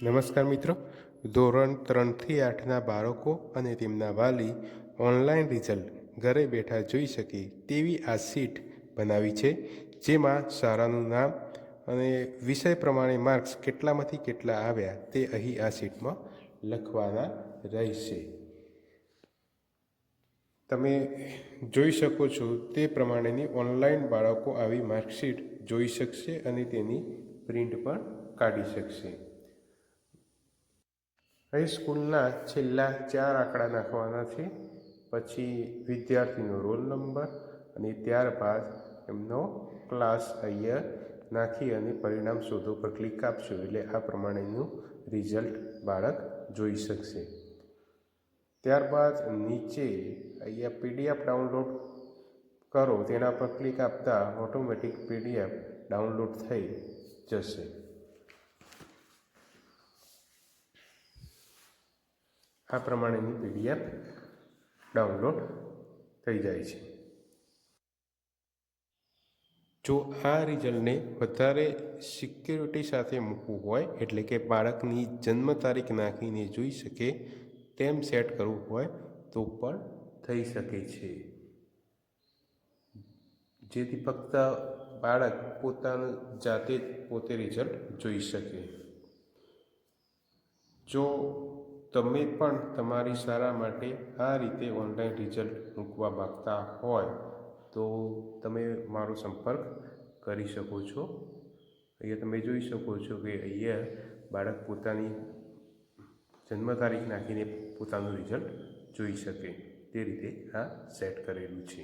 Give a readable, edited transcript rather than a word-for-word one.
નમસ્કાર મિત્રો. ધોરણ 3થી 8ના બાળકો અને તેમના વાલી ઓનલાઈન રિઝલ્ટ ઘરે બેઠા જોઈ શકે તેવી આ શીટ બનાવી છે, જેમાં શાળાનું નામ અને વિષય પ્રમાણે માર્ક્સ કેટલામાંથી કેટલા આવ્યા તે અહીં આ શીટમાં લખવાના રહેશે. તમે જોઈ શકો છો તે પ્રમાણેની ઓનલાઈન બાળકો આવી માર્કશીટ જોઈ શકશે અને તેની પ્રિન્ટ પણ કાઢી શકશે. અહીં સ્કૂલના છેલ્લા 4 આંકડા નાખવાના છે, પછી વિદ્યાર્થીનો રોલ નંબર અને ત્યારબાદ એમનો ક્લાસ અહીંયા નાખી અને પરિણામ શોધો પર ક્લિક આપશો એટલે આ પ્રમાણેનું રિઝલ્ટ બાળક જોઈ શકશે. ત્યારબાદ નીચે અહીંયા PDF ડાઉનલોડ કરો તેના પર ક્લિક આપતા ઓટોમેટિક PDF ડાઉનલોડ થઈ જશે. આ પ્રમાણેની PDF ડાઉનલોડ થઈ જાય છે. જો આ રિઝલ્ટને વધારે સિક્યોરિટી સાથે મૂકવું હોય, એટલે કે બાળકની જન્મ તારીખ નાખીને જોઈ શકે તેમ સેટ કરવું હોય તો પણ થઈ શકે છે, જેથી ફક્ત બાળક પોતાનું જાતે જ પોતે રિઝલ્ટ જોઈ શકે. જો તમે પણ તમારી શાળા માટે આ રીતે ઓનલાઈન રિઝલ્ટ મૂકવા માગતા હોય તો તમે મારો સંપર્ક કરી શકો છો. અહીંયા તમે જોઈ શકો છો કે અહીંયા બાળક પોતાની જન્મ તારીખ નાખીને પોતાનું રિઝલ્ટ જોઈ શકે તે રીતે આ સેટ કરેલું છે.